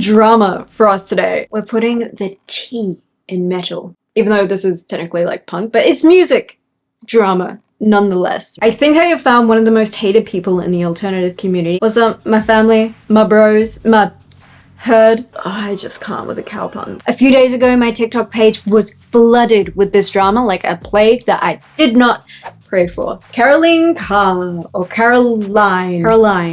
drama for us today. We're putting the T in metal. Even though this is technically like punk, but it's music drama nonetheless. I think I have found one of the most hated people in the alternative community. Was my family, my bros, my herd. Oh, I just can't with the cow puns. A few days ago, my TikTok page was flooded with this drama like a plague that I did not pray for. Caroline Carr, or Caroline.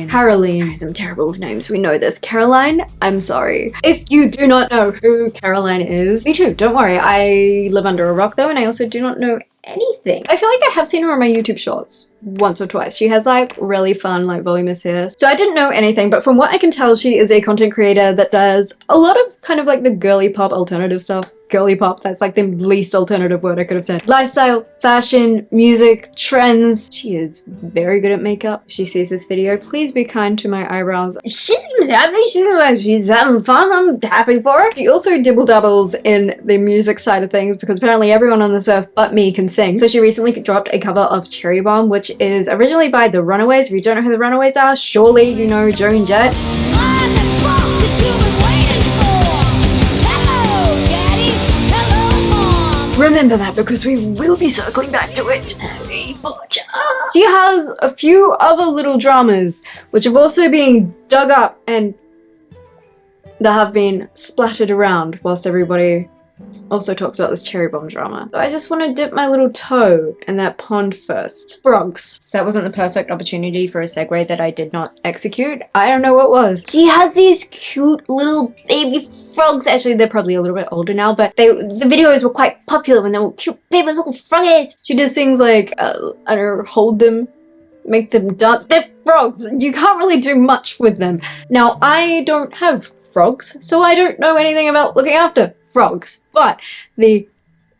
Guys, I'm terrible with names, we know this. Caroline, I'm sorry. If you do not know who Caroline is, me too, don't worry. I live under a rock though, and I also do not know anything. I feel like I have seen her on my YouTube shorts once or twice. She has like really fun like voluminous hair. So I didn't know anything, but from what I can tell, she is a content creator that does a lot of kind of like the girly pop alternative stuff. Girly pop, that's like the least alternative word I could have said. Lifestyle, fashion, music, trends. She is very good at makeup. If she sees this video, please be kind to my eyebrows. She seems happy. She seems like she's having fun. I'm happy for her. She also dibble dabbles in the music side of things because apparently everyone on this earth but me can sing. So she recently dropped a cover of Cherry Bomb, which is originally by The Runaways. If you don't know who The Runaways are, surely you know Joan Jett. Remember that because we will be circling back to it. She has a few other little dramas which have also been dug up and that have been splattered around whilst everybody also talks about this Cherry Bomb drama. So I just want to dip my little toe in that pond first. Frogs. That wasn't the perfect opportunity for a segue that I did not execute. I don't know what was. She has these cute little baby frogs. Actually, they're probably a little bit older now, but the videos were quite popular when they were cute baby little froggies. She does things like, I don't know, hold them, make them dance. They're frogs. You can't really do much with them. Now, I don't have frogs, so I don't know anything about looking after frogs, but the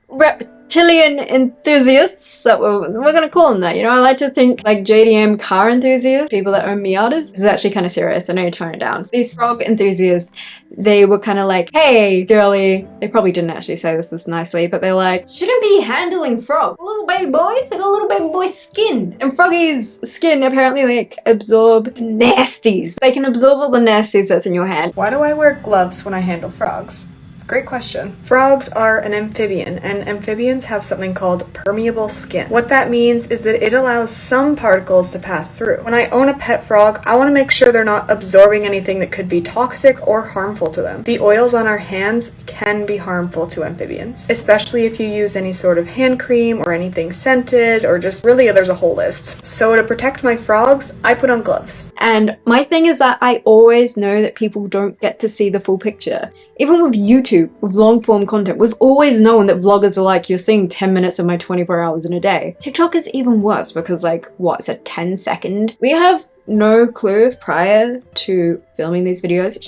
reptilian enthusiasts, that we're gonna call them that, you know, I like to think like JDM car enthusiasts, people that own Miatas. This is actually kind of serious, I know you tone it down. These frog enthusiasts, they were kind of like, hey girly, they probably didn't actually say this nicely, but they're like, shouldn't be handling frogs. Little baby boys, they got little baby boy skin, and froggies' skin apparently like absorb nasties. They can absorb all the nasties that's in your hand. Why do I wear gloves when I handle frogs? Great question. Frogs are an amphibian, and amphibians have something called permeable skin. What that means is that it allows some particles to pass through. When I own a pet frog, I want to make sure they're not absorbing anything that could be toxic or harmful to them. The oils on our hands can be harmful to amphibians, especially if you use any sort of hand cream or anything scented, or just really there's a whole list. So to protect my frogs, I put on gloves. And my thing is that I always know that people don't get to see the full picture. Even with YouTube, with long form content, we've always known that vloggers are like, you're seeing 10 minutes of my 24 hours in a day. TikTok is even worse because like, what, it's a 10-second? We have no clue prior to filming these videos.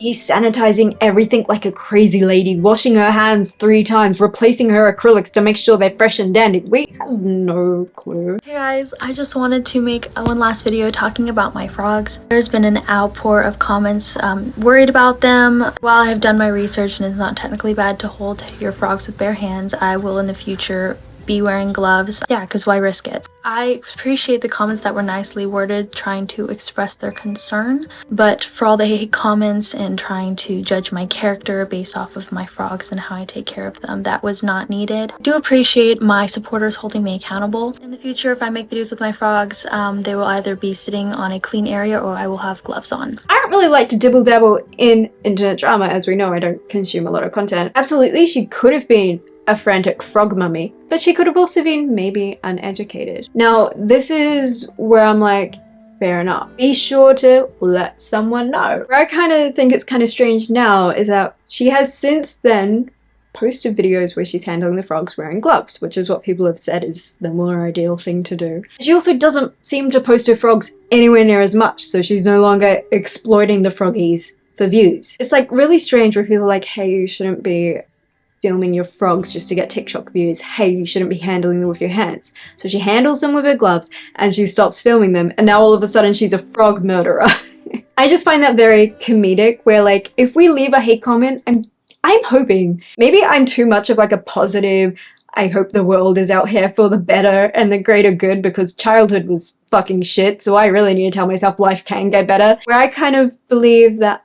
He's sanitizing everything like a crazy lady, washing her hands 3 times, replacing her acrylics to make sure they're fresh and dandy. We have no clue. Hey guys, I just wanted to make one last video talking about my frogs. There's been an outpour of comments worried about them. While I have done my research and it's not technically bad to hold your frogs with bare hands, I will in the future be wearing gloves. Yeah, because why risk it? I appreciate the comments that were nicely worded, trying to express their concern, but for all the hate comments and trying to judge my character based off of my frogs and how I take care of them, that was not needed. I do appreciate my supporters holding me accountable. In the future, if I make videos with my frogs, they will either be sitting on a clean area or I will have gloves on. I don't really like to dibble dabble in internet drama. As we know, I don't consume a lot of content. Absolutely, she could have been a frantic frog mummy, but she could have also been maybe uneducated. Now, this is where I'm like, fair enough. Be sure to let someone know. Where I kind of think it's kind of strange now is that she has since then posted videos where she's handling the frogs wearing gloves, which is what people have said is the more ideal thing to do. She also doesn't seem to post her frogs anywhere near as much, so she's no longer exploiting the froggies for views. It's like really strange where people are like, hey, you shouldn't be filming your frogs just to get TikTok views. Hey, you shouldn't be handling them with your hands. So she handles them with her gloves and she stops filming them, and now all of a sudden she's a frog murderer. I just find that very comedic, where like, if we leave a hate comment, I'm hoping, maybe I'm too much of like a positive, I hope the world is out here for the better and the greater good, because childhood was fucking shit, so I really need to tell myself life can get better. Where I kind of believe that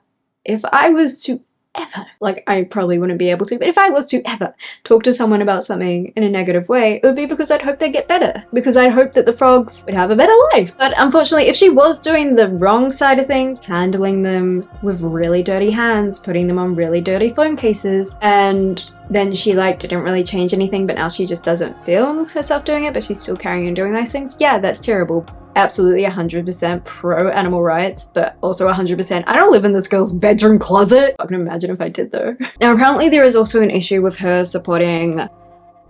if I was to ever, like I probably wouldn't be able to, but if I was to ever talk to someone about something in a negative way, it would be because I'd hope they get better, because I'd hope that the frogs would have a better life. But unfortunately, if she was doing the wrong side of things, handling them with really dirty hands, putting them on really dirty phone cases, and then she like didn't really change anything, but now she just doesn't film herself doing it, but she's still carrying on doing those things, yeah, that's terrible. Absolutely 100% pro animal rights, but also 100% I don't live in this girl's bedroom closet. I can imagine if I did though. Now apparently there is also an issue with her supporting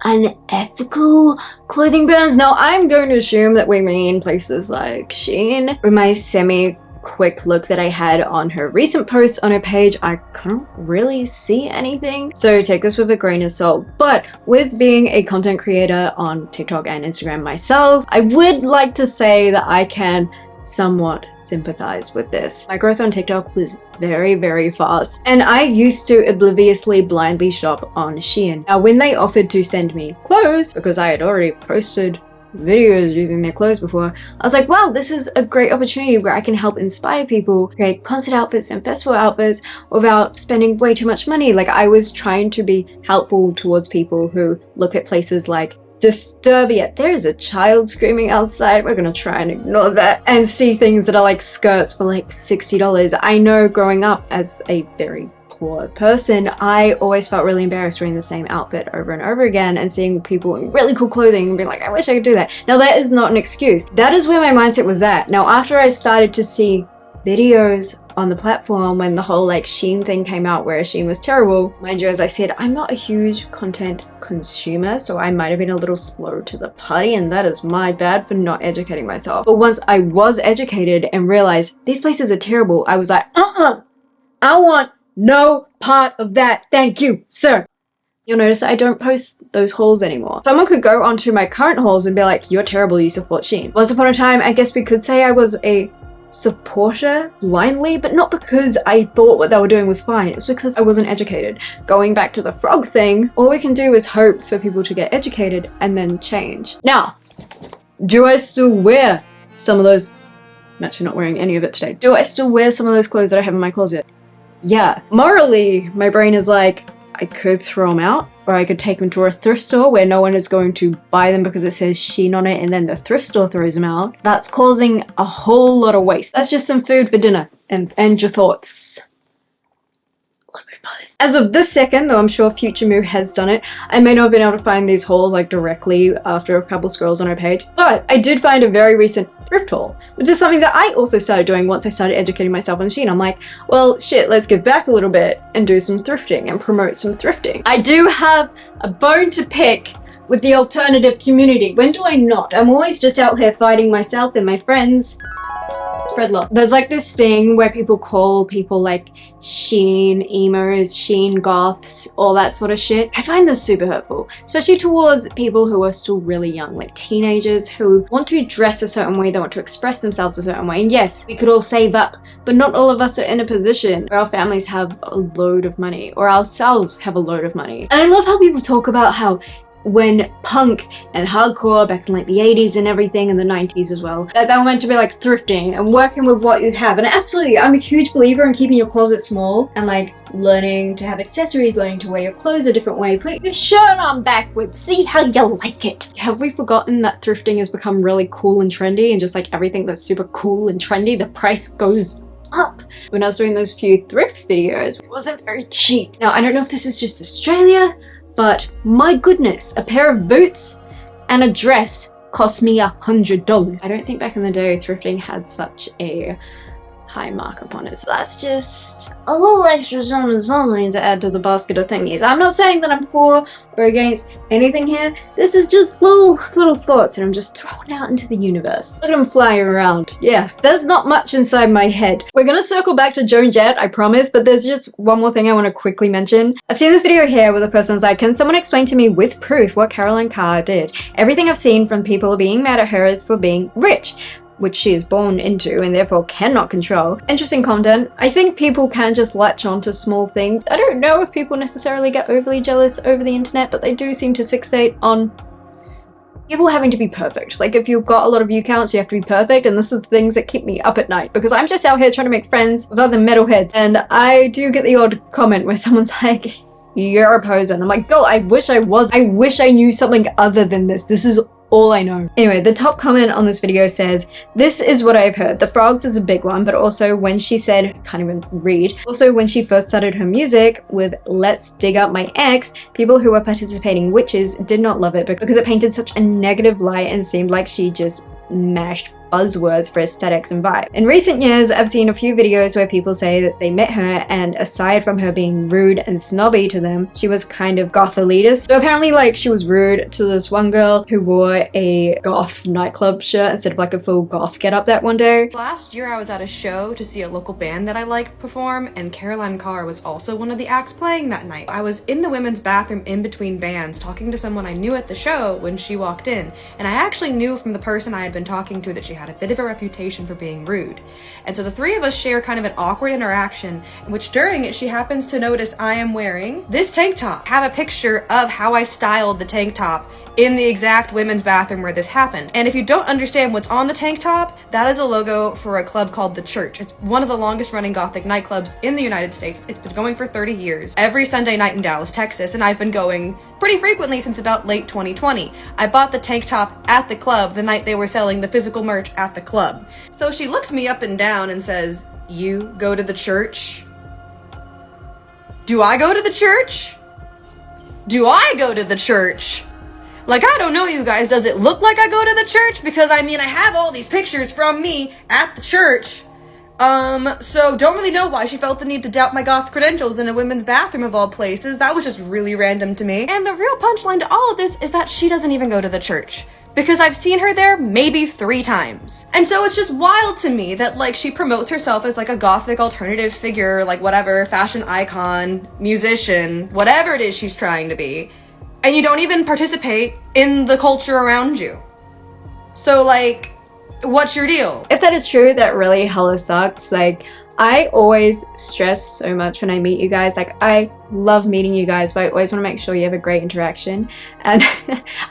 unethical clothing brands. Now I'm going to assume that we mean places like Shein. With my quick look that I had on her recent posts on her page, I couldn't really see anything, so take this with a grain of salt. But with being a content creator on TikTok and Instagram myself, I would like to say that I can somewhat sympathize with this. My growth on TikTok was very fast, and I used to obliviously blindly shop on Shein. Now when they offered to send me clothes, because I had already posted videos using their clothes before, I was like, wow, this is a great opportunity where I can help inspire people create concert outfits and festival outfits without spending way too much money. Like I was trying to be helpful towards people who look at places like Disturbia. There is a child screaming outside, we're gonna try and ignore that, and see things that are like skirts for like $60. I know growing up as a very poor person, I always felt really embarrassed wearing the same outfit over and over again and seeing people in really cool clothing and being like, I wish I could do that. Now that is not an excuse. That is where my mindset was at. Now after I started to see videos on the platform when the whole like Shein thing came out where Shein was terrible, mind you, as I said, I'm not a huge content consumer, so I might have been a little slow to the party, and that is my bad for not educating myself. But once I was educated and realized these places are terrible, I was like, I want no part of that, thank you, sir. You'll notice I don't post those hauls anymore. Someone could go onto my current hauls and be like, you're terrible, you support Shein. Once upon a time, I guess we could say I was a supporter blindly, but not because I thought what they were doing was fine. It was because I wasn't educated. Going back to the frog thing, all we can do is hope for people to get educated and then change. Now, do I still wear some of those? I'm actually not wearing any of it today. Do I still wear some of those clothes that I have in my closet? Yeah. Morally, my brain is like, I could throw them out, or I could take them to a thrift store where no one is going to buy them because it says Shein on it, and then the thrift store throws them out. That's causing a whole lot of waste. That's just some food for dinner. And your thoughts. As of this second, though I'm sure Future Moo has done it, I may not have been able to find these hauls like directly after a couple scrolls on her page, but I did find a very recent thrift haul, which is something that I also started doing once I started educating myself on Shein. I'm like, well, shit, let's give back a little bit and do some thrifting and promote some thrifting. I do have a bone to pick with the alternative community. When do I not? I'm always just out here fighting myself and my friends. Spread love. There's like this thing where people call people like Shein emos, Shein goths, all that sort of shit. I find this super hurtful, especially towards people who are still really young, like teenagers who want to dress a certain way, they want to express themselves a certain way. And yes, we could all save up, but not all of us are in a position where our families have a load of money or ourselves have a load of money. And I love how people talk about how when punk and hardcore back in like the 80s and everything, and the 90s as well, that they were meant to be like thrifting and working with what you have. And absolutely, I'm a huge believer in keeping your closet small and like learning to have accessories, learning to wear your clothes a different way, put your shirt on backwards, see how you like it. Have we forgotten that thrifting has become really cool and trendy, and just like everything that's super cool and trendy, the price goes up? When I was doing those few thrift videos, it wasn't very cheap. Now I don't know if this is just Australia, but my goodness, a pair of boots and a dress cost me $100. I don't think back in the day thrifting had such a high markup on it. So that's just a little extra something to add to the basket of thingies. I'm not saying that I'm for or against anything here. This is just little thoughts that I'm just throwing out into the universe. Look at them flying around. Yeah, there's not much inside my head. We're gonna circle back to Joan Jett, I promise, but there's just one more thing I want to quickly mention. I've seen this video here where the person's like, can someone explain to me with proof what Caroline Carr did? Everything I've seen from people being mad at her is for being rich, which she is born into and therefore cannot control. Interesting content. I think people can just latch onto small things. I don't know if people necessarily get overly jealous over the internet, but they do seem to fixate on people having to be perfect. Like, if you've got a lot of view counts, you have to be perfect, and this is the things that keep me up at night, because I'm just out here trying to make friends with other metalheads, and I do get the odd comment where someone's like, you're a poser, and I'm like, girl, I wish I was. I wish I knew something other than this. This is all I know. Anyway, the top comment on this video says, this is what I've heard. The frogs is a big one, but also when she said, can't even read, also when she first started her music with Let's Dig Up My Ex, people who were participating witches did not love it because it painted such a negative light and seemed like she just mashed buzzwords for aesthetics and vibe. In recent years, I've seen a few videos where people say that they met her, and aside from her being rude and snobby to them, she was kind of goth elitist. So apparently, like, she was rude to this one girl who wore a goth nightclub shirt instead of like a full goth getup that one day. Last year I was at a show to see a local band that I liked perform, and Caroline Carr was also one of the acts playing that night. I was in the women's bathroom in between bands talking to someone I knew at the show when she walked in, and I actually knew from the person I had been talking to that she had a bit of a reputation for being rude. And so the three of us share kind of an awkward interaction, in which during it she happens to notice I am wearing this tank top. I have a picture of how I styled the tank top in the exact women's bathroom where this happened. And if you don't understand what's on the tank top, that is a logo for a club called The Church. It's one of the longest running gothic nightclubs in the United States. It's been going for 30 years, every Sunday night in Dallas, Texas, and I've been going pretty frequently since about late 2020. I bought the tank top at the club the night they were selling the physical merch at the club. So she looks me up and down and says, "You go to the church?" Do I go to the church? Do I go to the church? Like, I don't know, you guys, does it look like I go to the church? Because, I mean, I have all these pictures from me at the church. So don't really know why she felt the need to doubt my goth credentials in a women's bathroom of all places. That was just really random to me. And the real punchline to all of this is that she doesn't even go to the church, because I've seen her there maybe 3 times. And so it's just wild to me that, like, she promotes herself as like a gothic alternative figure, like whatever, fashion icon, musician, whatever it is she's trying to be, and you don't even participate in the culture around you. So, like, what's your deal? If that is true, that really hella sucks. Like, I always stress so much when I meet you guys. Like, I love meeting you guys, but I always want to make sure you have a great interaction. And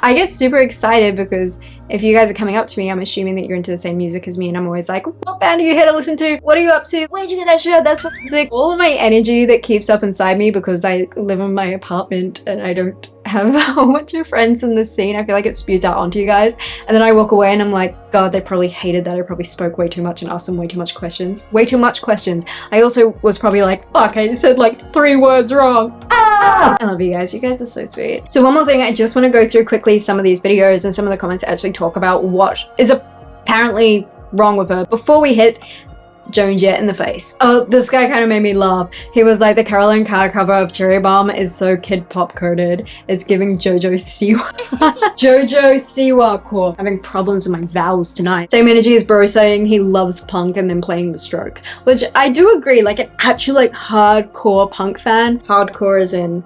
I get super excited because if you guys are coming up to me, I'm assuming that you're into the same music as me, and I'm always like, what band are you here to listen to? What are you up to? Where'd you get that shirt? That's fucking sick. All of my energy that keeps up inside me, because I live in my apartment and I don't have a whole bunch of friends in the scene, I feel like it spews out onto you guys, and then I walk away and I'm like, God, they probably hated that. I probably spoke way too much and asked them way too much questions. Way too much questions. I also was probably like, fuck, I said like 3 words wrong. Ah! I love you guys. You guys are so sweet. So one more thing, I just want to go through quickly some of these videos and some of the comments that actually talk about what is apparently wrong with her before we hit Joan Jett in the face. Oh, this guy kind of made me laugh. He was like, the Caroline Carr cover of Cherry Bomb is so kid pop coded. It's giving JoJo Siwa. JoJo Siwa core. Having problems with my vowels tonight. Same energy as bro saying he loves punk and then playing The Strokes, which I do agree, like an actual like hardcore punk fan. Hardcore is in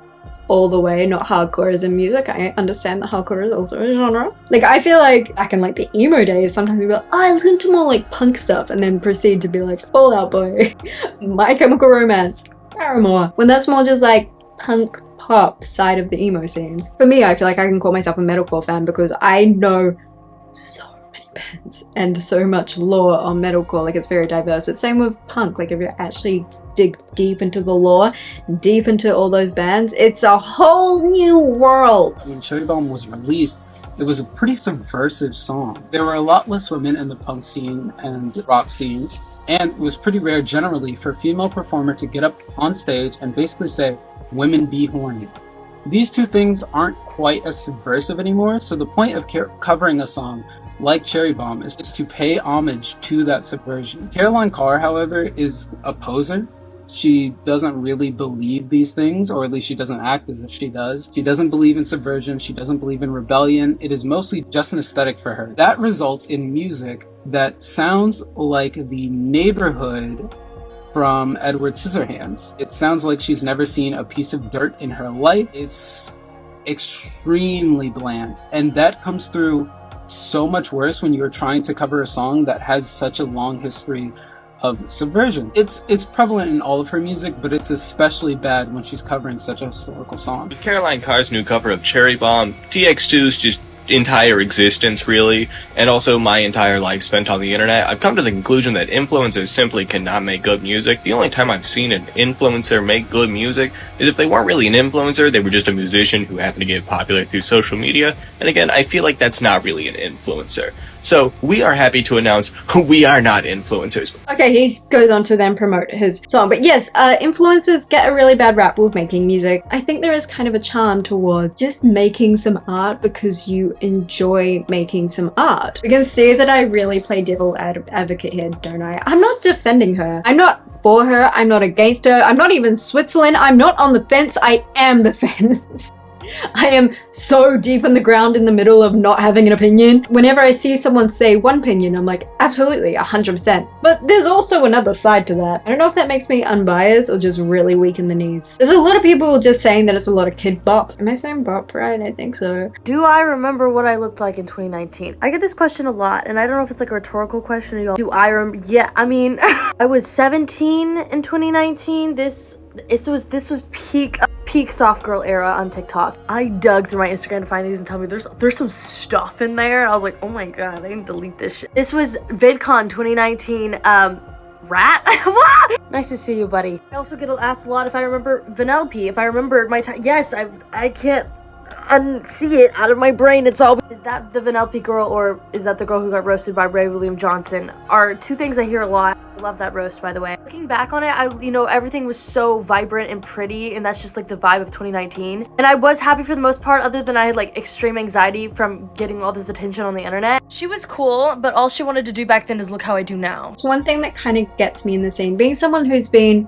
all the way, not hardcore as in music. I understand that hardcore is also a genre. Like, I feel like back in like the emo days, sometimes we'd be like, oh, I listen to more like punk stuff, and then proceed to be like Fall Out Boy, My Chemical Romance, Paramore, when that's more just like punk pop side of the emo scene. For me, I feel like I can call myself a metalcore fan because I know so many bands and so much lore on metalcore. Like, it's very diverse. It's same with punk. Like, if you're actually dig deep into the lore, deep into all those bands, it's a whole new world. When Cherry Bomb was released, it was a pretty subversive song. There were a lot less women in the punk scene and rock scenes, and it was pretty rare generally for a female performer to get up on stage and basically say, women be horny. These two things aren't quite as subversive anymore, so the point of covering a song like Cherry Bomb is to pay homage to that subversion. Caroline Carr, however, is a poser. She doesn't really believe these things, or at least she doesn't act as if she does. She doesn't believe in subversion. She doesn't believe in rebellion. It is mostly just an aesthetic for her. That results in music that sounds like The Neighborhood from Edward Scissorhands. It sounds like she's never seen a piece of dirt in her life. It's extremely bland, and that comes through so much worse when you're trying to cover a song that has such a long history of subversion. It's prevalent in all of her music, but it's especially bad when she's covering such a historical song. With Caroline Carr's new cover of Cherry Bomb, TX2's just entire existence, really, and also my entire life spent on the internet, I've come to the conclusion that influencers simply cannot make good music. The only time I've seen an influencer make good music is if they weren't really an influencer, they were just a musician who happened to get popular through social media. And again, I feel like that's not really an influencer. So we are happy to announce we are not influencers. Okay, he goes on to then promote his song. But yes, influencers get a really bad rap with making music. I think there is kind of a charm towards just making some art because you enjoy making some art. You can see that I really play devil advocate here, don't I? I'm not defending her. I'm not for her. I'm not against her. I'm not even Switzerland. I'm not on the fence. I am the fence. I am so deep in the ground in the middle of not having an opinion. Whenever I see someone say one opinion, I'm like, absolutely, 100%. But there's also another side to that. I don't know if that makes me unbiased or just really weak in the knees. There's a lot of people just saying that it's a lot of kid bop. Am I saying bop right? I think so. Do I remember what I looked like in 2019? I get this question a lot, and I don't know if it's like a rhetorical question or y'all. Do I remember? Yeah, I mean, I was 17 in 2019. This was peak soft girl era on TikTok. I dug through my Instagram to find these and tell me there's some stuff in there. I was like, oh my god, I need to delete this shit. This was VidCon 2019. Rat? Nice to see you, buddy. I also get asked a lot if I remember Vanellope, if I remember my time. Yes, I can't unsee it out of my brain. It's all, is that the Vanellope girl or is that the girl who got roasted by Ray William Johnson? Are two things I hear a lot. I love that roast, by the way. Looking back on it, everything was so vibrant and pretty, and that's just like the vibe of 2019. And I was happy for the most part, other than I had like extreme anxiety from getting all this attention on the internet. She was cool, but all she wanted to do back then is look how I do now. It's one thing that kind of gets me in the scene. Being someone who's been,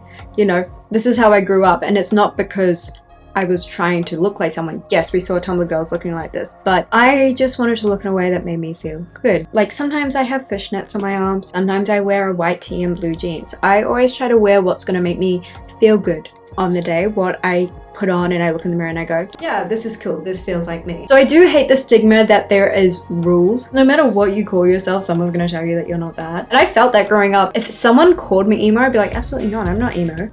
this is how I grew up, and it's not because I was trying to look like someone. Yes, we saw Tumblr girls looking like this, but I just wanted to look in a way that made me feel good. Like sometimes I have fishnets on my arms, sometimes I wear a white tee and blue jeans. I always try to wear what's gonna make me feel good on the day, what I put on, and I look in the mirror and I go, yeah, this is cool, this feels like me. So I do hate the stigma that there is rules. No matter what you call yourself, someone's gonna tell you that you're not that. And I felt that growing up. If someone called me emo, I'd be like, absolutely not, I'm not emo.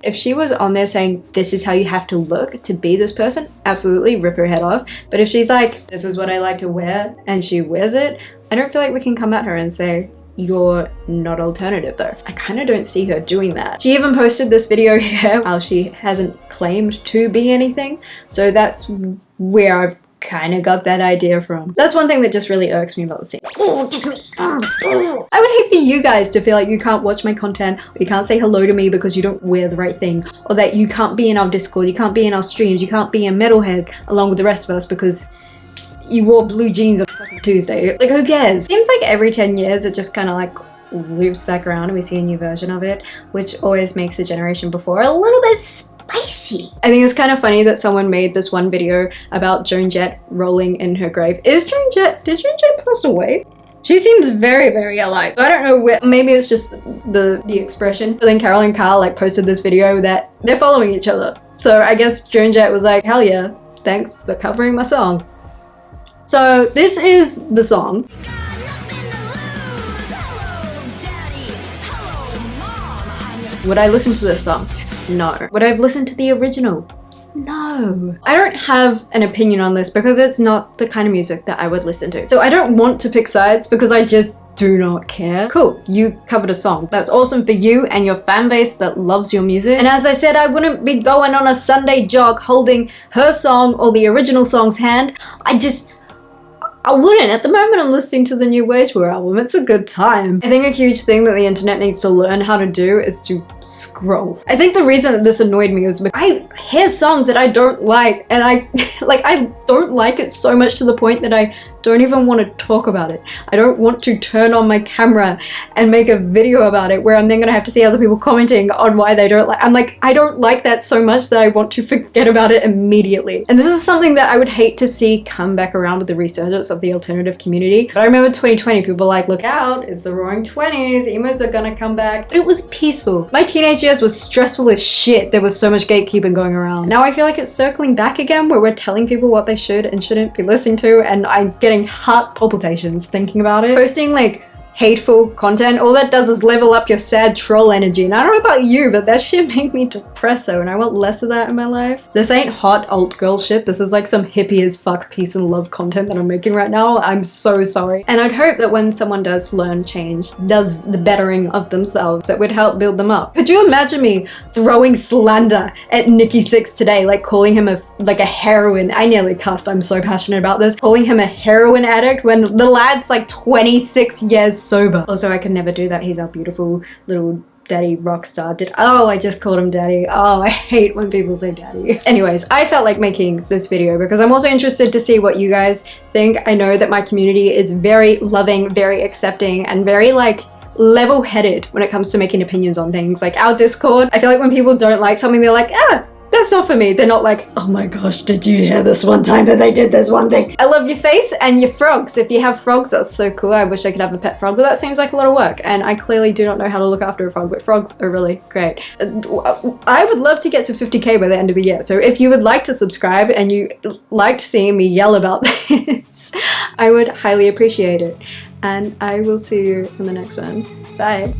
If she was on there saying, this is how you have to look to be this person, absolutely rip her head off. But if she's like, this is what I like to wear, and she wears it, I don't feel like we can come at her and say, you're not alternative though. I kind of don't see her doing that. She even posted this video here, how she hasn't claimed to be anything. So that's where I've kind of got that idea from. That's one thing that just really irks me about the scene. I would hate for you guys to feel like you can't watch my content, or you can't say hello to me because you don't wear the right thing, or that you can't be in our Discord, you can't be in our streams, you can't be a metalhead along with the rest of us because you wore blue jeans on fucking Tuesday. Like, who cares? Seems like every 10 years it just kind of like loops back around and we see a new version of it, which always makes the generation before a little bit spicy. I think it's kind of funny that someone made this one video about Joan Jett rolling in her grave. Did Joan Jett pass away? She seems very, very alive. I don't know where, maybe it's just the expression. But then Carol and Carl like posted this video that they're following each other. So I guess Joan Jett was like, hell yeah, thanks for covering my song. So this is the song. Would I listen to this song? No. Would I have listened to the original? No. I don't have an opinion on this because it's not the kind of music that I would listen to. So I don't want to pick sides because I just do not care. Cool, you covered a song. That's awesome for you and your fan base that loves your music. And as I said, I wouldn't be going on a Sunday jog holding her song or the original song's hand. I wouldn't. At the moment, I'm listening to the new Wage War album. It's a good time. I think a huge thing that the internet needs to learn how to do is to scroll. I think the reason that this annoyed me was because I hear songs that I don't like, and I don't like it so much to the point that I don't even want to talk about it. I don't want to turn on my camera and make a video about it where I'm then gonna have to see other people commenting on why they don't like. I'm like, I don't like that so much that I want to forget about it immediately. And this is something that I would hate to see come back around with the resurgence of the alternative community. But I remember 2020, people were like, look out, it's the roaring 20s, emos are gonna come back. But it was peaceful. My teenage years was stressful as shit. There was so much gatekeeping going around. Now I feel like it's circling back again where we're telling people what they should and shouldn't be listening to, and I'm getting heart palpitations thinking about it. Posting like hateful content, all that does is level up your sad troll energy. And I don't know about you, but that shit make me depresso, and I want less of that in my life. This ain't hot alt girl shit. This is like some hippie as fuck peace and love content that I'm making right now. I'm so sorry. And I'd hope that when someone does learn change, does the bettering of themselves, that would help build them up. Could you imagine me throwing slander at Nikki Sixx today, like calling him a heroin? I nearly cussed. I'm so passionate about this. Calling him a heroin addict when the lad's like 26 years sober. Also, I could never do that. He's our beautiful little daddy rock star. I just called him daddy. Oh, I hate when people say daddy. Anyways, I felt like making this video because I'm also interested to see what you guys think. I know that my community is very loving, very accepting, and very like level-headed when it comes to making opinions on things. Like our Discord, I feel like when people don't like something, they're like, that's not for me. They're not like, oh my gosh, did you hear this one time that they did this one thing? I love your face and your frogs. If you have frogs, that's so cool. I wish I could have a pet frog, but that seems like a lot of work, and I clearly do not know how to look after a frog, but frogs are really great. I would love to get to 50k by the end of the year, so if you would like to subscribe and you liked seeing me yell about this, I would highly appreciate it. And I will see you in the next one. Bye.